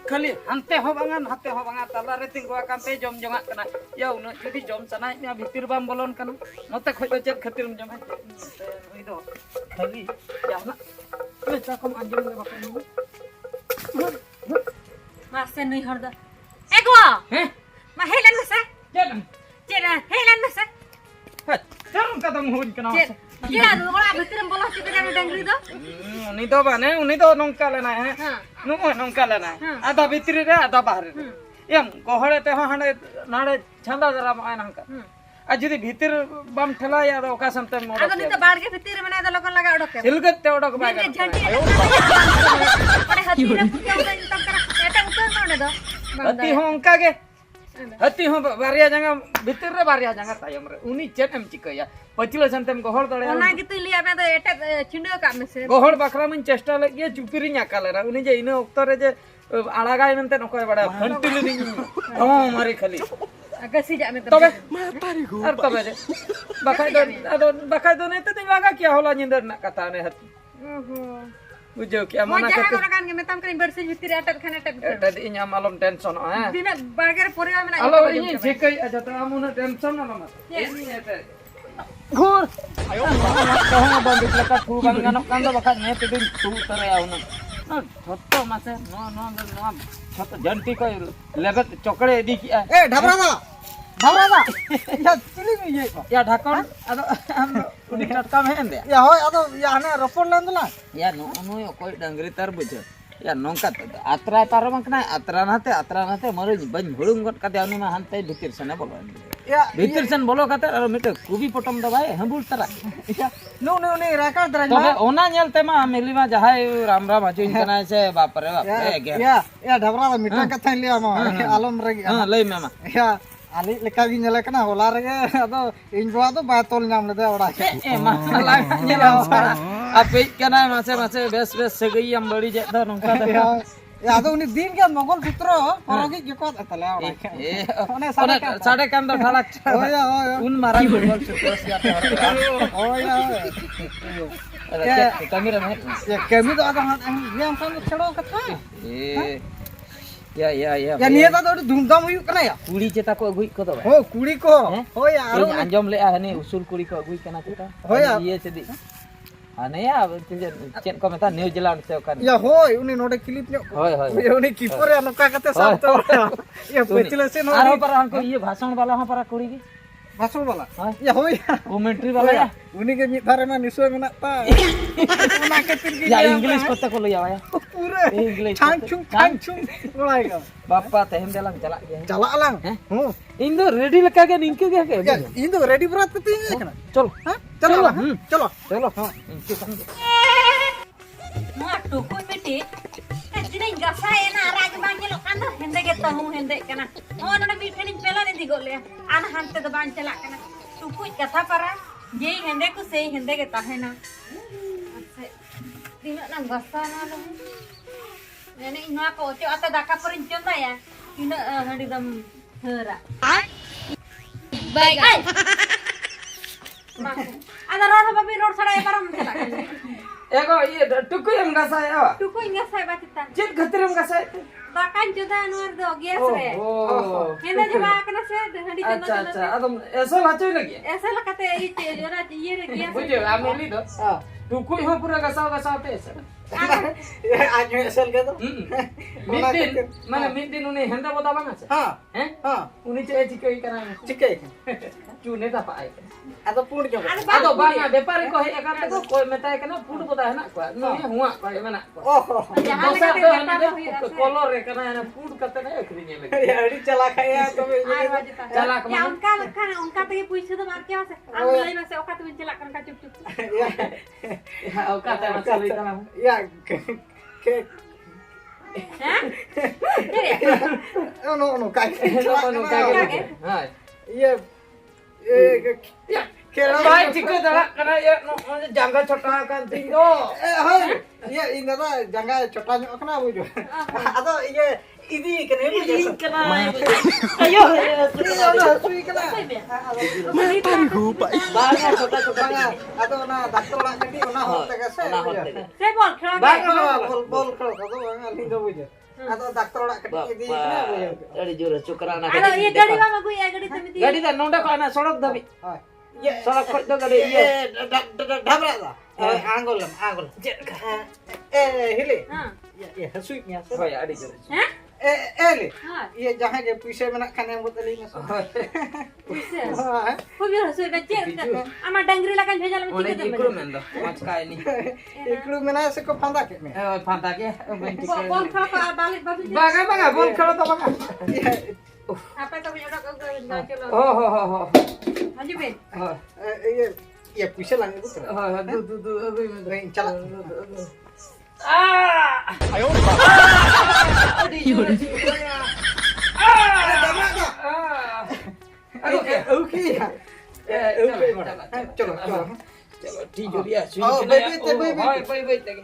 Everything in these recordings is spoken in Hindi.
खाली हंते हो बांगा नाते हो बांगा तला रे तिंगवा कांते जम जंगा कना या उन जुदी जम सना nya भितिर बाम बोलन कना नते खoj do चेक खातिर जम है नई दो खाली जाना बेटा कम अंजम ले बापन मासे नहीं हरदा एगो हैं मा हेलन मसा जन चेरा हेलन मसा चरम कदम हुन कना चेरा रोड़ा भीतर में बोलो चिकना डंगरी दो उनी तो बाने उनी तो नोंका लेना है हां नु नोंका लेना है आधा भितर रे आधा बाहर रे एम गोहळे ते हाने नाडे छंदा जरा आय नंका आ जुदी भितर बाम ठला या ओका समते मोड आगो नहीं तो बाड़के भीतर में तो लोगन लगा उड़के सिलगत ते ओडक बागा अरे हती रे पुके उतर तम करा एटा उतर माने दो हती हो अंका के हती हो बारिया जंगा भितर रे बारिया जंगा तायम रे उनी चेट एम चिकया पचिलो संतम गोहळ तळे ओना गितु लिया में तो एटा छिंडो का में से गोहळ बकरा मन चेष्टा लगे चुपिरी न्याकाले रा उनी जे इने ओक्तो रे जे आड़ागाय मनते नकोय बडा फंटिली नी ओ मारे खाली गसी जा में तबे मातारी गो अर तबे जे बकाय दो नहीं तो दिवागा क्या होला निंदर ना कथा ने हत ओहो बुझो क्या मना मजा के है कान के में तम करी बरसे भीतर एटा खाने एटा एटा इnya malum tension ha दिन बागर परिवा में halo ini jekai aja ta amuna tension na mama ini eta घोर ayo कहां बंद लका ठू बंद गानक कांदो बका ने तिदिन ठू तरे आउना छोटो मासे नो छोटो जंटी को लेबत चोकड़े दी किया ए ढबरादा या चिली में ये या ढाकन अदो हम उनी टटका में दे या होय अदो या हने रोपण लेंदला या नो कोई डंगरी तर बुझ या नोंका आत्रा तार मंकना आत्रा नाते मरे बन हुड़ुंग गट काते अनु मा हंते भितिर सने बोलो या भितिर सन बोलो काते और मिटे कुबी पटम दबाए हंबुल तरा या नो राका दरा तबे ओना नेलते मा मेली मा जहाय राम आजुन कना से बाप रे या ढबरादा मिटा कथा लिया मा आलम रे हां लई मेमा या आली लेका भी नेले कना होला रे अदो इन बवा तो बातोल नाम लेदे ओडा ए मा ला नेला आपे कना मासे बेस सगई हम बड़ी जे द नोंका द या अदो उनी दिन के मंगल सूत्र परगी जको तले ओडा ए ओने साडे कांद ढालक ओया उन मारा मंगल सूत्र सियाते ओया अरे कैमरा में या केमी तो अदो हम सन छड़ो कथा ए या या निया दा तो धूमधाम हुई कना या कुड़ी चेता को अगुई को दबा हो कुड़ी को हो या आरो अंजम ले हने उसूल कुड़ी को अगुई कना चेता हो या ये चेदी हने या चेन को मेता न्यूजीलैंड से कन या होय उनी नोडे क्लिप ने होय ये उनी कीपर या नका कते सब तो ये पचले से आरो पर हमको ये भाषण वाला हां पर कुड़ी की भाषण वाला या होय कमेंट्री वाला या उनी के मिथारे में निसो में ता उना के तिन के या इंग्लिश को तक लो या पूरे इंग्लिश छांग छुंग बोलाएगा बापा तेहम देlang चला गया चला अलंग हो इन दो रेडी लगा के निंके के इन तो रेडी बरात पति है ना चलो हां चलो चलो हां इनके संग मा टुकुन बेटी जिने गसाए ना राग बांगे लोकान दो हेंदे के तहु हेंदे कना ओ नने बीठनी पेला ने दिगोले आन हंते द बांग चला कना टुकुन कथा परा जे हेंदे को से हेंदे के ताहेना दिन ना गसा ना लो नेने इना को चो आता दाका परिन चंदा या इना हडी दम हेरा बाय ada roda babi road sada ebaram chala एगो ये टुकु हम गसाय tuku inga sai batita चेत खतरम गसाय bakan juda anuar do gas re O henda jaba kana se handi अच्छा अच्छा अदम ऐसा लाचो लगी ऐसा लगते ये जरा ये रे gas बुझो आमेली दो टुकु हो पूरा गसाव पे ऐसा आज में असल के तो मिदिन उन्हें हेंदा बोदा बांगा से हां हैं हां उन्हें चे चिकई करा चिके चूने ता पाए अदो पूर्ण के अदो बांगा व्यापारी को है एकांत को कोई मेता है ना फूड बोदा है ना को नहीं हुआ को मेना ओहो जहां दोसा लगा तो के है कलर रे कना है फूड करते ना खरीदने लगे अड़ी चला खाया तो चला ya उनका तो ये पूछे तो मार क्या से हम ले में से ओका तो चला कर का चुप चुप ओका ता चली ता या के हैं नो का हां ये Kira Baik jika dah karena ya jangka cota kan tinggal. hai iya ini dah jangan cota nyok kena bujo atau iya ini kena bujo Ayo. iya udah sui kena Mana rupa. banyak cota atau na dokter orang kedi na hote ka se Saya bol kerang. banyak bol kalau atau lindo bujo atau dokter orang kedi kena bujo Dari jurus cukran anak. Aduh, iya gadi mama gue ya gadi temi. Gadi dah nonda kau anak sorok tapi. iya Sorok kau tu gadi iya. dabra dah anggol hili Hah? iya sui nya Oh ya ada jurus. Hah? Eli, Hah? iya jangan dia puisi menakan yang buat telinga. Bisa. Kau biar hasil kecil. Ama dangri lah kan bhejal Oleh mesti jikru mendo. Macam ini. Iklu mana seko pandak ni. Pantak ya. Bol kalau kau balik babi. Bangga bol kalau tu bangga. Iya, Apa itu punya udah kau enggak celo. Oh. Maju Ben. iya, iya puisi lang itu. Tu. Ring calak. Ayo. Di jurus cikurnya. Okey. Chalo. Di jurus ya. Oh, baby. Baik lagi.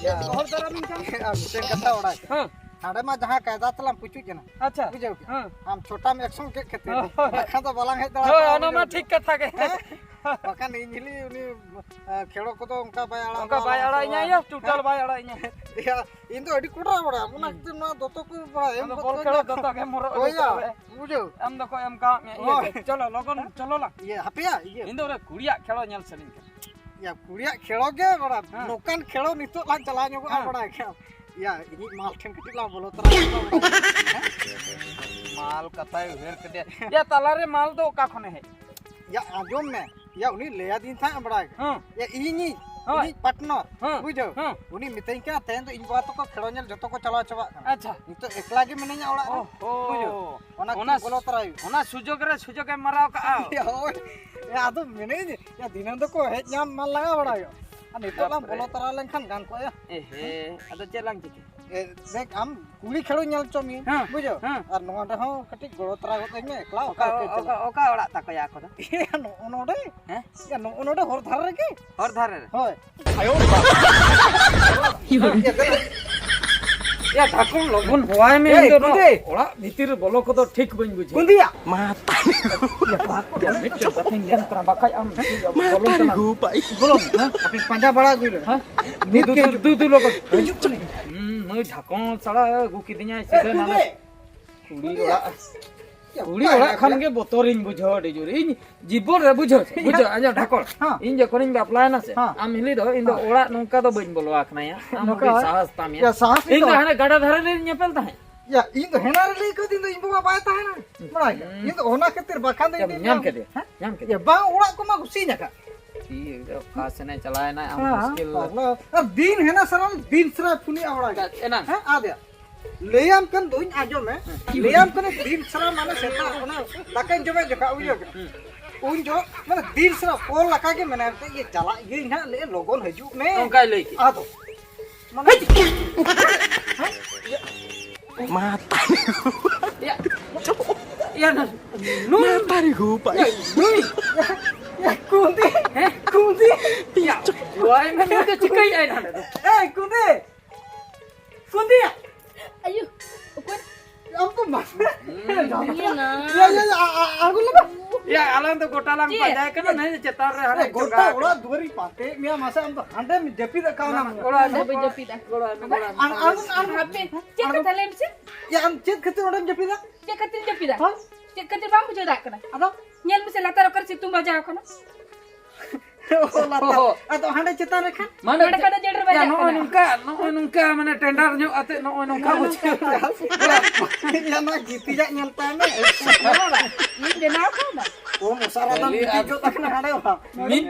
Ya, और तरह में क्या मिशन करता होड़ा है हाँ आड़े में जहां कायदा तलम पूछू जना अच्छा बुझो हाँ हम छोटा में एक्शन के खेते रखा तो बलांग है हाँ ना ठीक कथा के बकान इंजली उनी खेड़ो को तो उनका बायाड़ा उनका बायाड़ा इnya ya total बायाड़ा इnya या इन तो अड़ी कुड़ा बड़ा मुना तो ना दोतो को बड़ा एम बॉल खेलो दत्ता के मोर ओया बुझो एम दको एम का चलो लगन चलो ला ये हपिया ये इन दो रे कुड़िया खेलो nyal सलिन के या कुड़िया खेड़ो के बड़ा नोकान खेड़ो नितो ला चला न्यो को बड़ा क्या या इनी माल ठन कटी ला बोलो तरा माल कथा हेर के या तलारे माल दो का खने है या आजम में या उनी लेया दिन था बड़ा हां या इनी उनी पार्टनर बुझो उनी मितई का तेन तो इन बात को खेड़ो नेल जतो को चला चबा अच्छा नितो एकला गे मनेया ओड़ा बुझो ओना बोलो तराई ओना सुजोग मराव का या आदो मने या दिनन तो को हे नाम माल लगा बड़ायो आ नितो ला बोलो तरा लेखन गान को या ए अदो चेलांग चिके देख हम कुली खेड़ो नेल चमी बुझो और नोडे हो कटी गोड़ो तरा गत में एकला ओका ओड़ा ताको या को या नोडे हैं या नोडे होर धार रे के और धारे होय आयो या ठाकुर लगन होय में इndo no ओड़ा भीतर बोलो को तो ठीक बन बुझे कुंदिया माता या बात या मिट पथिन लेन करा बाकाय आम बोलो तना रूपाई बोलो अपनी पंजा बड़ा गुलो हां दू लोग हजुक चले मैं ढाकों सड़ा गुकी दिया सीधे नाले कुड़ी ओड़ा खान के बोतरिन बुझो दे जोरी जीवन रे बुझो आजा ढाकोल इन जे कोनिन बापला ना से आम हिली दो इन दो ओड़ा नोका तो बइन बोलो आखना या आम के साहस तामिया या साहस इन हाने गड़ा धरे रे नेपल ता है या इन तो हेना रे को दिन तो इन बुआ बाय ता है ना बड़ा इन तो होना खातिर बाखान दे न्याम के दे न्याम के या बा ओड़ा को मा घुसी ना का ठीक है खास ने चलाए ना आम मुश्किल अब दिन है ना सरल दिन सरा फुनी आवड़ा एना है आ दे लेयाम कन दोइन आजो में लेयाम कने दिन सरा माने सेता ओना लाकन जमे जका उयो उन जो माने दिन सरा कोल लका के मने ये चला ये ना ले लोगन हजू में ओका ले आ दो माने माता या ना नु तारी हुपा नुई या कुंदी या वाई में तो चिकई आई ना ए कुंदी Ayo. Ukun. हमको मार Iya na. या आगु लगा या आलन तो गोटा लांग बजाय के नहीं चेतार रे हरे गोटा ओड़ा दुवरी पाते मिया मासा हम तो हंडे में जपी दा कावना ओड़ा Sabi japida. an Happy. Cek ka talem si. या हम चेत खते ओड़ा जपी दा Cek ka tin japida. Cek ka tin bang bujo dak kana. अदो Nyel mi se latar kar si tum baja kana. atau hande cetan rekan mana Ada kada jeder baja. ya no nungka mana tender nyu ate no nungka buci ya na gitu ya nyelta me Ni dena ko na. oh musara dan video tak na hade wa min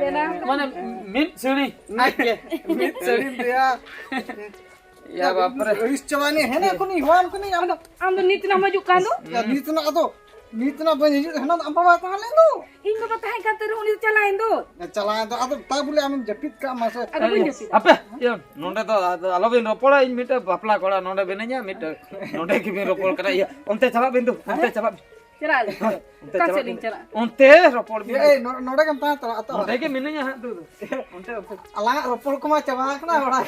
mana min suri ake min suri dia ya bapre ris cewani है ना कुनी हुआन कुनी हम Am do nit na maju kando. ya gitu na ado नीतना बन हिजु हना अब बाबा ताले दो ᱤᱧ ᱵᱟᱵᱟ ᱛᱟᱦᱮᱸ ᱠᱟᱱ ᱛᱮ ᱩᱱᱤ ᱪᱟᱞᱟᱭᱮᱱ ᱫᱚ चला तो अब ता बोले हम जपित का मासे ᱟᱫᱚ ᱵᱟᱹᱧ ᱡᱟᱹᱯᱤᱫᱟ apa ya nonde to alo bin ropora in mita bapla kola nonde benanya mita nonde ki bin ropor kara ya onte chala bin tu onte chala ᱪᱟᱞᱟᱜ ᱟᱞᱮ ᱚᱠᱟ ᱥᱮᱫ ᱞᱤᱧ ᱪᱟᱞᱟᱜᱼᱟ onte ropor bin ए नोडे कम ता तो onte ki minanya ha tu onte अला रोपड़ को मा चबा कना ओड़ा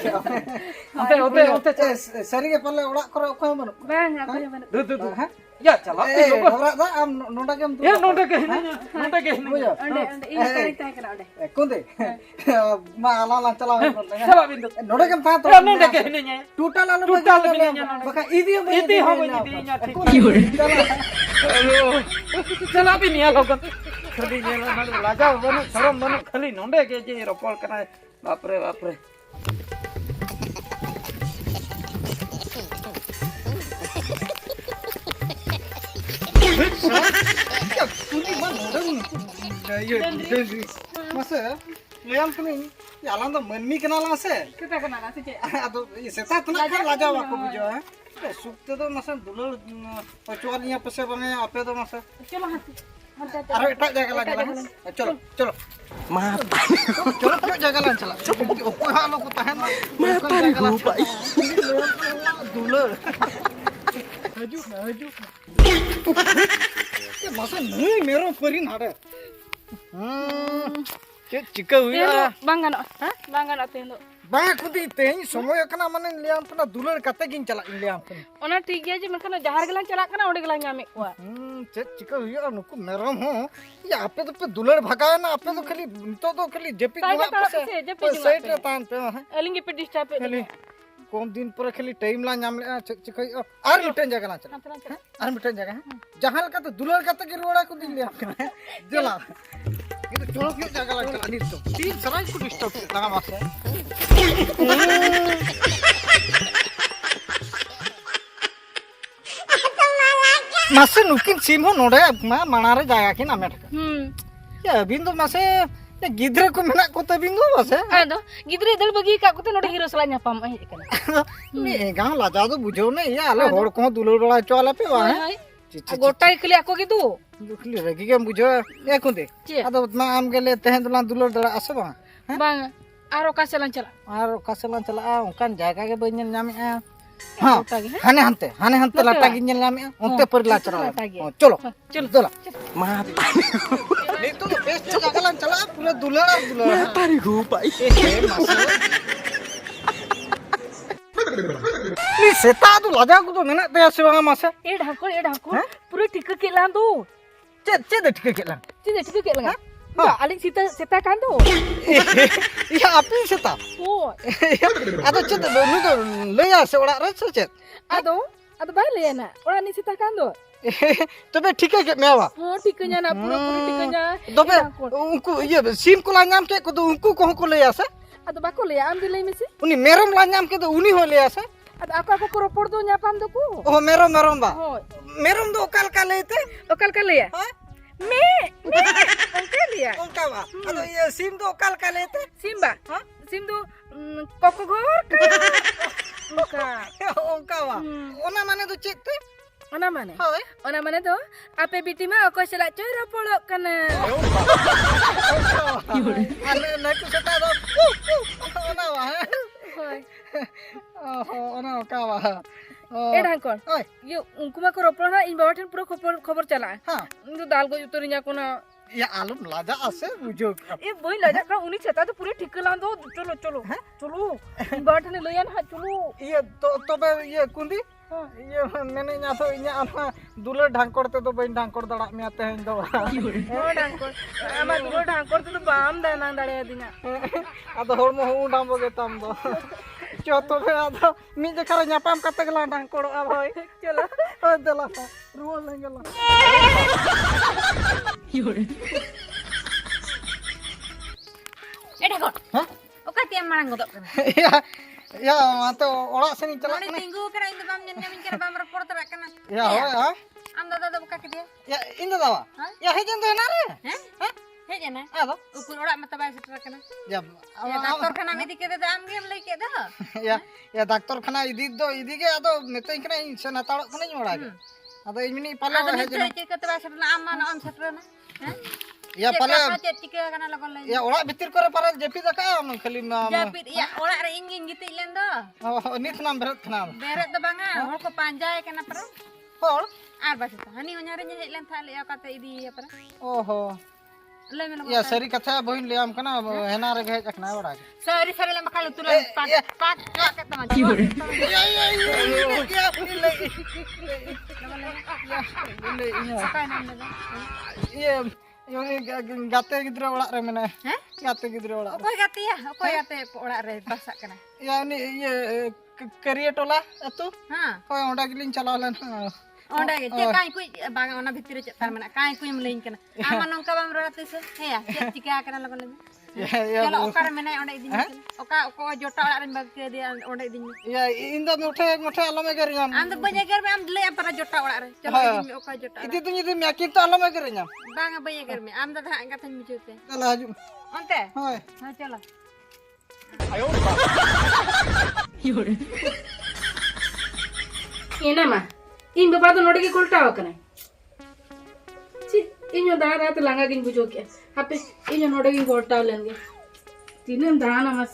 onte सरी के पल्ले ओड़ा करे ओखो मन ᱵᱟᱝ ᱟᱠᱚ Zaman tu ya chala bin ropor ओड़ा दा हम नोडे कम ya nonde ke hinanya ᱚᱸᱰᱮ ᱤᱧ ᱛᱟᱦᱮᱸ कᱟᱱᱟ ᱚᱸᱰे कुंदे मा अला ला चला chala bin tu नोडे कम ता तो ya nonde ke hinanya टूटा लालो Total binanya बका इदी iti ho binanya chala bin ya logan khali nyela na laja banu saram banu khali nonde ke je ropor kana bapre bapre सुनी मन ये मसे लेम कनी यालां तो मनमी कना ला से kita kenal sih cek अदो ये सेता तना कर लाजा वाको बुझो है सुक्ते तो मसे दुलर पचवालिया पसे बने आपे तो मसे चलो हाथी अरे एटा जगह लगा चलो चलो मार चलो क्यों जगह ला चला ओको हालो को तहन मार भाई दुलर हजू ये मसे नहीं मेरो परिन हाडे चिका हुई bang gano bang gano tendo बा खुदी तेई समय कना माने लियाम पना दुलर कते गिन चला लियाम पन ona ठीक है जी मेनखान जहार गेलां चला kana ओडे गेलां ñame kuwa चिका हुई नुकु मेरम हो ये आपे तो पे दुलर भगाए ना आपे तो खाली जेपी Tayo गुना ka पसे kasi, jepi पे juga सेट pe. तान पे है alingi pe disturb pe खाली कौन दिन पर खाली टाइम ला नाम ले चिका आर मिटन जगह ना चला आर मिटन जगह जहां का तो दुलर कते के रोड़ा को दिन लिया जला ये तो चलो क्यों जगह ला चला नहीं तो तीन सराय को डिस्टर्ब लगा मासे मासे नुकिन सिम हो नोडे मा मानारे जागा किन आमेट या अबिन तो मासे ये गिद्रे को मेना को तबिन दो मासे ado gidre dal bagi ka ko node hero sala nyapam ai kana ni गांव लाजा तो बुझो ने या आले होड़ को दुलर डोला चला पे वा gotai kali aku gitu दुखली रगी के बुझो ए कुंदे अदो मा आम गेले तहन दुला दुलर डोला आसे बा bang aro ka salan chala आर कासलान चला उनकान जागा के बइन नामे हां हाने हंते लाटा गिन नामे उनते पर ला चला चलो चलो मा नहीं तो बेस्ट जगह लान चला पूरा दुलर तारी हो भाई नी सेता तो लाजा को तो मेना ते से बंगा मासे e dhakor pura tik ke lan tu चे दे ठीक केला tik ke lan ba aling sita kan tu या आपी सेता oh अदो चे नु तो लेया से ओड़ा रे से ado bai le na ora ni sita kan tu तबे ठीक है मेवा oh tikanya na pura tikanya तबे उनको ये सिम को ला नाम के को तो उनको को लेया से ado bako le am dilai mesi उनी मेरम ला नाम के तो उनी हो लेया से ado aku ko ropor do nyapam do ku ओ मेरम बा oh मेरम दो काल का लेते okal kali ya हां me okal ya उनका बा अदो ये सिम दो काल का लेते simba हां sim tu koko gor ka muka उनका बा ओना माने तो चेते ona mane hi ona mane to ape biti ma ako sala coy ropolok kana अरे नहीं कुछ सेता दो ओना बा hoy ओहो ओना का बा e dhakor ओए yo unku ma ko ropol na in bawa pura khobor chala हां itu dal go utorinya kona ये आलम लाजा आसे बुझो ए बोई लजा का उनी छता तो पूरे ठीक लान दो चलो चलो चलो इन बार ने लयन हा चलो ये तो बे ये कुंदी ये मैंने ना तो इnya apa दुलर ढांकोड़ ते तो बइन ढांकोड़ दड़ा में आते हैं दो ओ डांकोर आमा दुलो डांकोर तो बाम दाना दड़े दिना अद होरमो हु डांबो गे तम दो चो तो बे अद मी जखरा न्यापाम कते गला ढांकोड़ आ भाई चलो ओ दला रुवा लेंगला ए डांकोर हां ओका tiam marang godok kana या तो ओड़ा से नहीं चला noni tinggu kana indu bam nyamin kana bam report ta kana या हो हां am dada da buka ke dia या इन दावा या हे जन तो ना रे हैं he jana आदो upun orak mata bai setra kana या ya doktor kana medi ke da am gem lei ke da या डाक्टर खाना इदी के आदो मेते कना से नताड़ कना ओड़ा के Ada ini pala Ada hej ni cik kata bahasa na amma na am satrana. ya pala Cik cik kana lagon lain. ya orak bitir kore para jepit ka am khali ma Japit ya orak re ingin gitu ilen do. oh ni thnam berat thnam Beret do banga hor ko panjai kana para. hol Ar bahasa hani onyare nya ilen thale ya kata idi ya para. oho Le me ya sari katha bohin liam kana hena re hej akna orak Sorry sorry le makal tulan pak kata teman. ya ini lagi Apa nama dia? iya ini gate gidra orak re mena Hah? gate gidra orak Okoi gati ya, okoi gati orak re basak kana. ya ini iya kariya tola atu Ha. koi onda gilin chalawlen Onda ge cek kai kui bang ona bhitir cek tar mana kai kui mlein kana. Ama nongka bam rati se. He ya, cek cika kana lagon lain. ya Kalau okar mena onda idin. Oka oko jota orak ren bag dia onda idin. ya inda muthe alame garinyam Am to banyak ger me am dile am para jota orak re. Chalo idin oka jota. itu tuh itu meyakin tuh alame garinyam Bang banyak ger me am da angkat tan mujute. kala haju Onte? hoy Ha chalo. Ina mah, in bapak tuh nodi kulta wakana. Si, inyo dah tuh langga gin bujo kya. Hape, inyo nodi kulta lenge. Tinem dah na mas.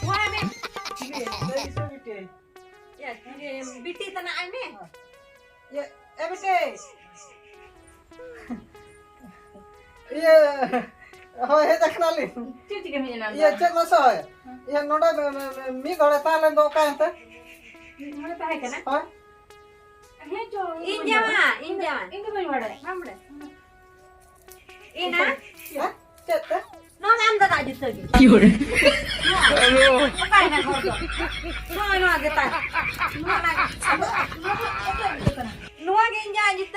Wah me. Ya, biti tanah ame. ya bete iya hoy he dakhnali Cici kami ina. iya cek masa hoy iya noda mi gole talen do ka ente Mana tahu kan? hoy Hei jo. Injama. Ini bagaimana ada? Mamre. Ina. ya cek teh No am da tak jut lagi. Apa ini kordo? No ageta. No No age inja jut.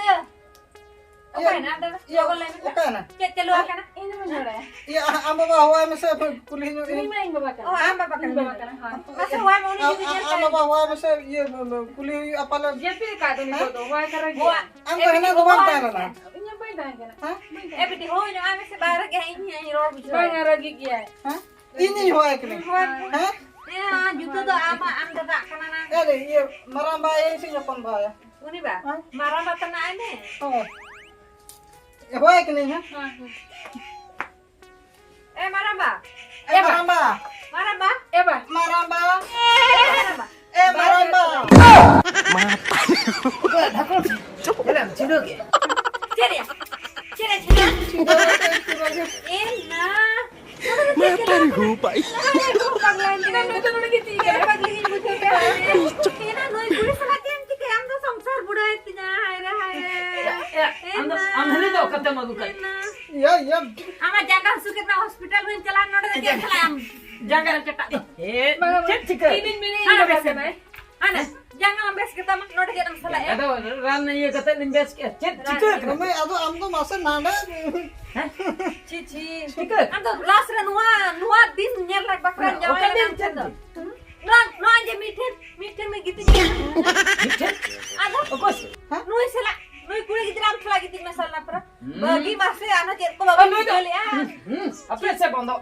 Apa ini ada? iya Jogo lain. oke na Cek keluar kana. Ini bagaimana? iya amba ba hoy mese kulih Ini main bapak kan? Oh, amba pakai. Masa wa mau ni jut jel. amba ba hoy mese iya kulih apala Jadi kata ni foto, wah karena Wa. amba hena do banta na ini main dah kan? ha Eh beti ho no ame se bara ke ini ro bicho. Banyak lagi kia. ha ini hoy kini ha Ya, juta do ama am da tak kana na. ada iya maramba yang sih nyapon ba ya Uni ba? Marah ba tana ane. oh ya hoy kini ha Marah ba? maramba Marah ba? Eba, maramba Marah ba? maramba Ciri ya? Ciri. Enak. Mata rupa. Paglan itu lagi tiga paglingin bujo pe. Enak noi pulis latihan tiga am to samsar buda itnya haire. Amhele to kata magu kai. ya ya Ama jangan sukit na hospital win chalan noda dia chalam. Jangan cetak. Cek cika. ini Ana besen. Ana jangan ambes kita mak noda dia masalah ya. Ada ran ye kata limbes ke. Cek cika. kami ado amdo masa nanda Cici. Anto last ra nuwa din nyel lak bakran jawa. Oke din cek. No anje miten me gitu. Ada Okos. nuai sela. Nuai kule gitu ram sela gitu masalah pra. Bagi masih anak jet ko bawa nuai to. gitu ya. Apa se bondo.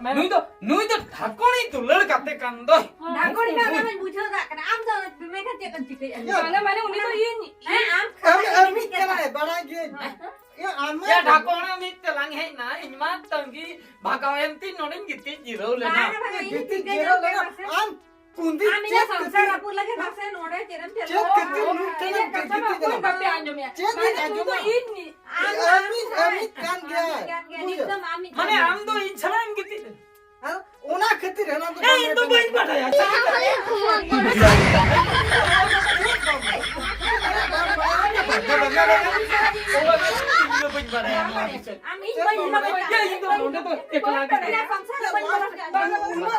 Nui to dhakoni tu lel kate kando. Dakon na naman bujo da kana am da bimekan jet kan cikai. mana uni tuh ini. Am. kami kana bana ge ya amma Ya dhakona mit lang hai na inma tangi bhagawen tin nonin giti jiro le na. gitu jero am kundi Amina samsar apur lagi masa node jeram cek jelo. gitu Ini kata aku tapi anjum ya. Cek ini Mana anjum tuh ya. ini. ami kan dia एकदम ami. Mane am do inchalan giti. ona khatir hena to Eh itu bain pada ya. Ami bain na bain. Ya itu noda to ekla Tidak giti. samsar bain na.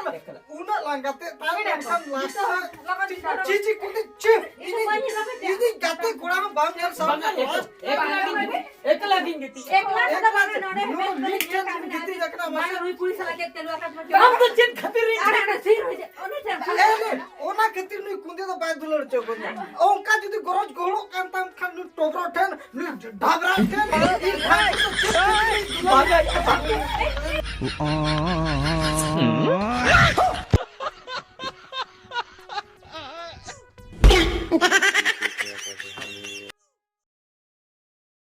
una langate tahu kan lasa Lakan di cici kundi cek ini gate kurang bam yar sama Ekla giti. Ekla sudah baru node. no lichen gitu ya kena Mana masa rui pulis lagi telu akan macam. Am to chet khatir Ada sih. Oni jam. ona khatir nu kundi to बाय दुलर चोकोnya ओंका जुदी गरज गोलो kan tam khan nu टोकरो ठेन nu ढाबरा ठेन इन खान